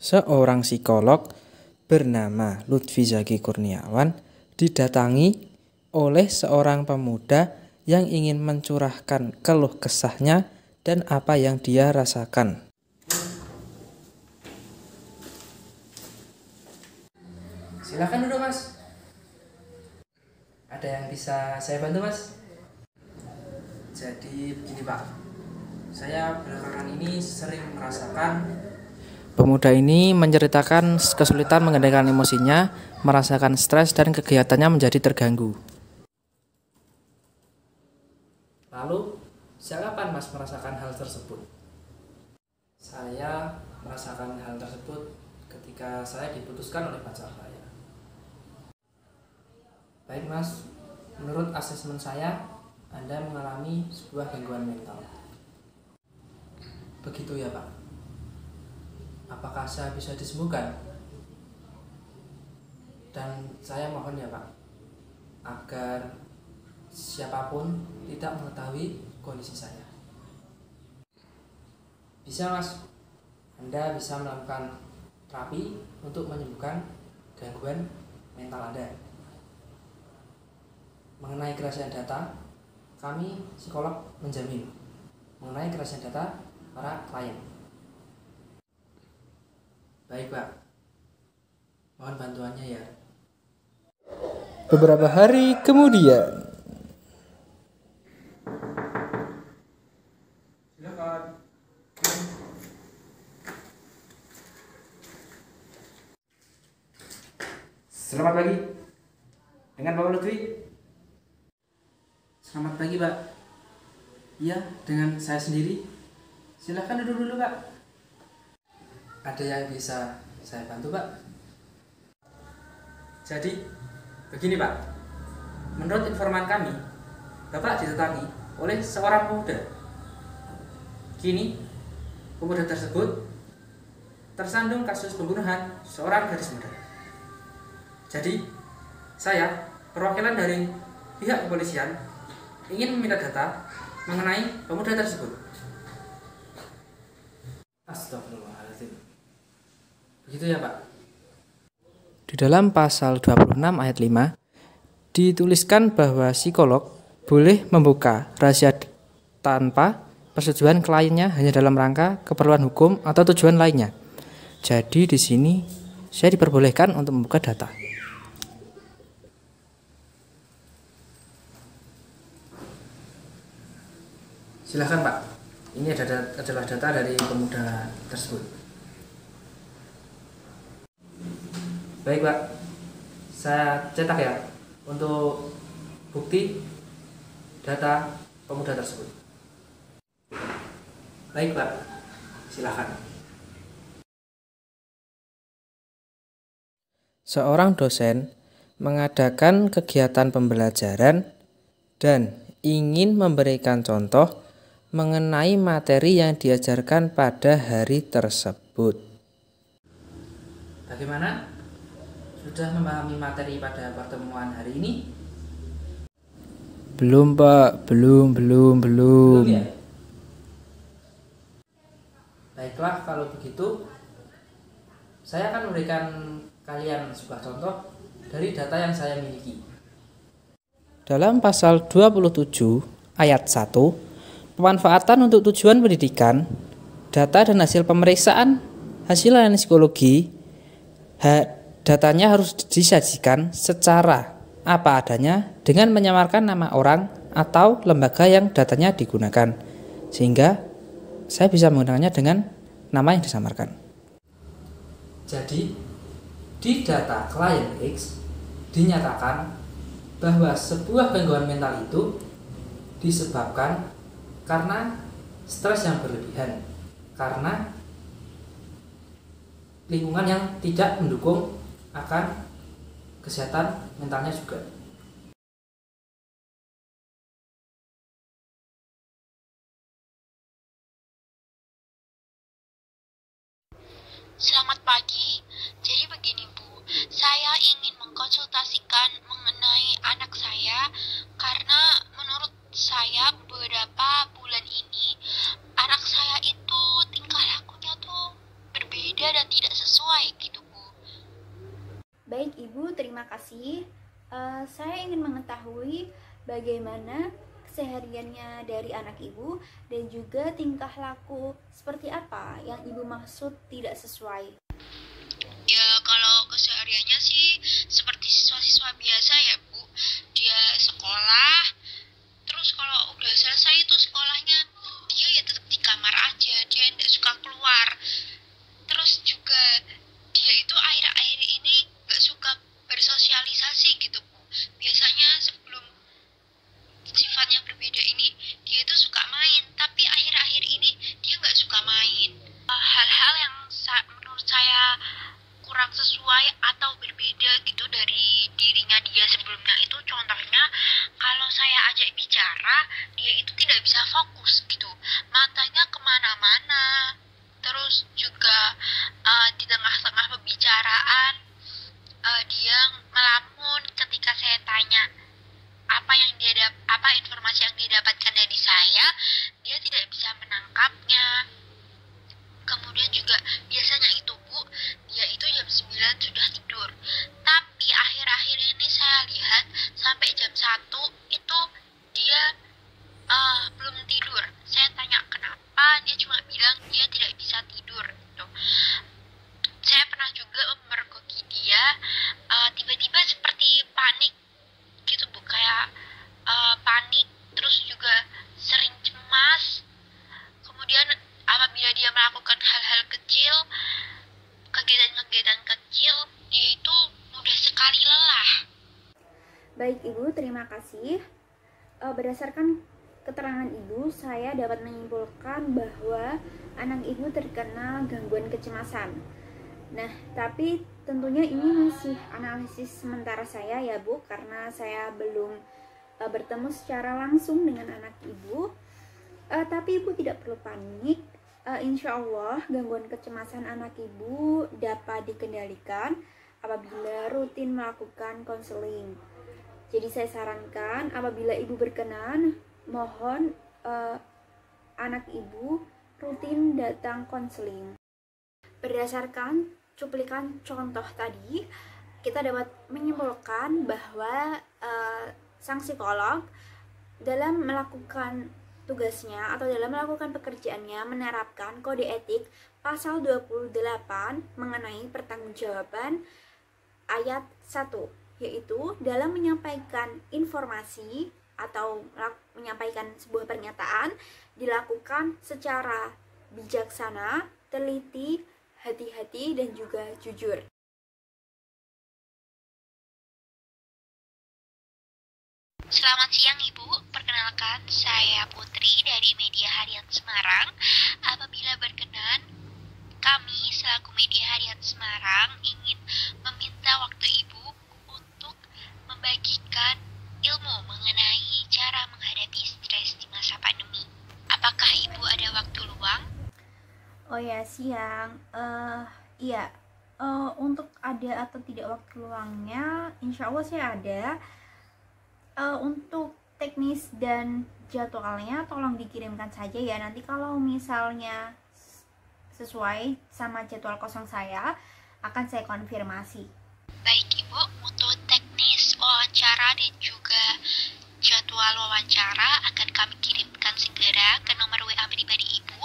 Seorang psikolog bernama Lutfi Zaki Kurniawan didatangi oleh seorang pemuda yang ingin mencurahkan keluh kesahnya dan apa yang dia rasakan. Silakan duduk, Mas. Ada yang bisa saya bantu, Mas? Jadi begini, Pak. Saya belakangan ini sering merasakan Pemuda ini menceritakan kesulitan mengendalikan emosinya, merasakan stres dan kegiatannya menjadi terganggu. Lalu, sejak kapan Mas merasakan hal tersebut? Saya merasakan hal tersebut ketika saya diputuskan oleh pacar saya. Baik Mas, menurut asesmen saya, Anda mengalami sebuah gangguan mental. Begitu ya Pak? Apakah saya bisa disembuhkan? Dan saya mohon ya Pak, agar siapapun tidak mengetahui kondisi saya. Bisa Mas, Anda bisa melakukan terapi untuk menyembuhkan gangguan mental Anda. Mengenai kerahasiaan data, kami psikolog menjamin mengenai kerahasiaan data para klien. Baik Pak, mohon bantuannya ya. Beberapa hari kemudian, Selamat pagi, dengan Bapak Lutfi. Selamat pagi Pak. Iya, dengan saya sendiri. Silahkan duduk dulu Pak. Ada yang bisa saya bantu Pak? Jadi, begini Pak. Menurut informan kami, Bapak didatangi oleh seorang pemuda. Kini, pemuda tersebut tersandung kasus pembunuhan seorang gadis muda. Jadi, saya, perwakilan dari pihak kepolisian, ingin meminta data mengenai pemuda tersebut. Astagfirullahaladzim. Begitu ya Pak? di dalam pasal 26 ayat 5 dituliskan bahwa psikolog boleh membuka rahasia tanpa persetujuan kliennya hanya dalam rangka keperluan hukum atau tujuan lainnya. Jadi di sini saya diperbolehkan untuk membuka data. Silahkan Pak. Ini adalah data dari pemuda tersebut. Baik Pak, saya cetak ya untuk bukti data pemuda tersebut. Baik Pak, silakan. Seorang dosen mengadakan kegiatan pembelajaran dan ingin memberikan contoh mengenai materi yang diajarkan pada hari tersebut. Bagaimana? Sudah memahami materi pada pertemuan hari ini? Belum Pak, belum. Belum ya? Baiklah, kalau begitu saya akan memberikan kalian sebuah contoh dari data yang saya miliki. Dalam pasal 27 ayat 1, pemanfaatan untuk tujuan pendidikan, data dan hasil pemeriksaan hasil analisis psikologi, datanya harus disajikan secara apa adanya dengan menyamarkan nama orang atau lembaga yang datanya digunakan, sehingga saya bisa menggunakannya dengan nama yang disamarkan. Jadi, di data klien X dinyatakan bahwa sebuah gangguan mental itu disebabkan karena stres yang berlebihan, karena lingkungan yang tidak mendukung akan kesehatan mentalnya juga. Selamat pagi. Jadi begini Bu, saya ingin mengkonsultasikan mengenai anak saya karena menurut saya beberapa bulan ini anak saya itu tingkah lakunya tuh berbeda dan tidak sesuai Saya ingin mengetahui bagaimana kesehariannya dari anak ibu dan juga tingkah laku seperti apa yang ibu maksud tidak sesuai. Ya, kalau kesehariannya sih seperti siswa-siswa biasa ya, Bu. Dia sekolah, terus kalau udah selesai itu sekolahnya, dia ya tetap di kamar aja, dia tidak suka keluar. Terus juga dia itu akhir-akhir ini nggak suka bersosialisasi gitu, Bu. Biasanya sebelum sifatnya berbeda ini, dia itu suka main, tapi akhir-akhir ini dia nggak suka main. Hal-hal yang menurut saya kurang sesuai atau berbeda gitu dari dirinya dia sebelumnya itu, contohnya kalau saya ajak bicara, dia itu tidak bisa fokus gitu, matanya kemana-mana. Terus juga di tengah-tengah pembicaraan dia melamun ketika saya tanya apa informasi yang dia dapatkan dari saya, dia tidak bisa menangkapnya. Kemudian juga biasanya itu, Bu, dia itu jam 9 sudah tidur. Tapi akhir-akhir ini saya lihat sampai jam 1 itu dia belum tidur. Saya tanya kenapa, dia cuma bilang dia tidak bisa tidur gitu. Saya pernah juga memergoki dia, tiba-tiba seperti panik gitu, Bu, kayak panik, terus juga sering cemas. Kemudian apabila dia melakukan hal-hal kecil, kegiatan-kegiatan kecil, dia itu mudah sekali lelah. Baik Ibu, terima kasih. Berdasarkan keterangan Ibu, saya dapat menyimpulkan bahwa anak Ibu terkena gangguan kecemasan. Nah, tapi tentunya ini masih analisis sementara saya ya Bu, karena saya belum bertemu secara langsung dengan anak Ibu. Tapi Ibu tidak perlu panik. Insya Allah gangguan kecemasan anak Ibu dapat dikendalikan apabila rutin melakukan konseling. Jadi saya sarankan apabila Ibu berkenan, mohon anak Ibu rutin datang konseling. Berdasarkan cuplikan contoh tadi, kita dapat menyimpulkan bahwa sang psikolog dalam melakukan tugasnya atau dalam melakukan pekerjaannya menerapkan kode etik pasal 28 mengenai pertanggungjawaban ayat 1, yaitu dalam menyampaikan informasi atau menyampaikan sebuah pernyataan dilakukan secara bijaksana, teliti, hati-hati, dan juga jujur. Selamat siang Ibu, perkenalkan saya Putri dari Media Harian Semarang. Apabila berkenan, kami selaku Media Harian Semarang ingin meminta waktu Ibu untuk membagikan ilmu mengenai cara menghadapi stres di masa pandemi. Apakah Ibu ada waktu luang? Oh ya, siang. Iya, untuk ada atau tidak waktu luangnya, insya Allah saya ada. Untuk teknis dan jadwalnya tolong dikirimkan saja ya. Nanti kalau misalnya sesuai sama jadwal kosong saya, akan saya konfirmasi. Baik Ibu, untuk teknis wawancara dan juga jadwal wawancara akan kami kirimkan segera ke nomor WA pribadi Ibu.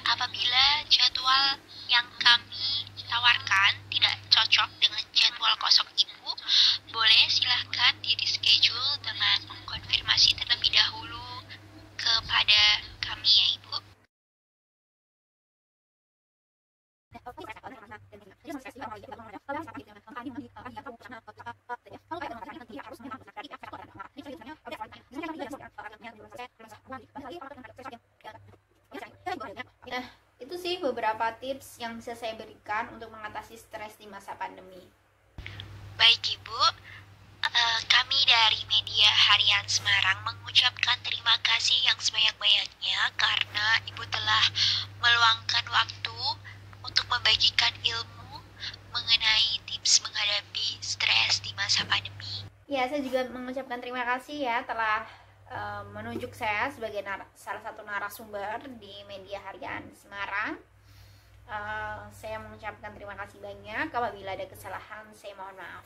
Apabila jadwal yang kami tawarkan tidak cocok dengan jadwal kosong Ibu, boleh silahkan di reschedule dengan konfirmasi terlebih dahulu kepada kami ya Ibu. Nah, itu sih beberapa tips yang bisa saya berikan untuk mengatasi stres di masa pandemi. Baik Ibu, kami dari Media Harian Semarang mengucapkan terima kasih yang sebanyak-banyaknya karena Ibu telah meluangkan waktu untuk membagikan ilmu mengenai tips menghadapi stres di masa pandemi. Ya, saya juga mengucapkan terima kasih ya telah menunjuk saya sebagai salah satu narasumber di Media Harian Semarang. Saya mengucapkan terima kasih banyak. Apabila ada kesalahan, saya mohon maaf.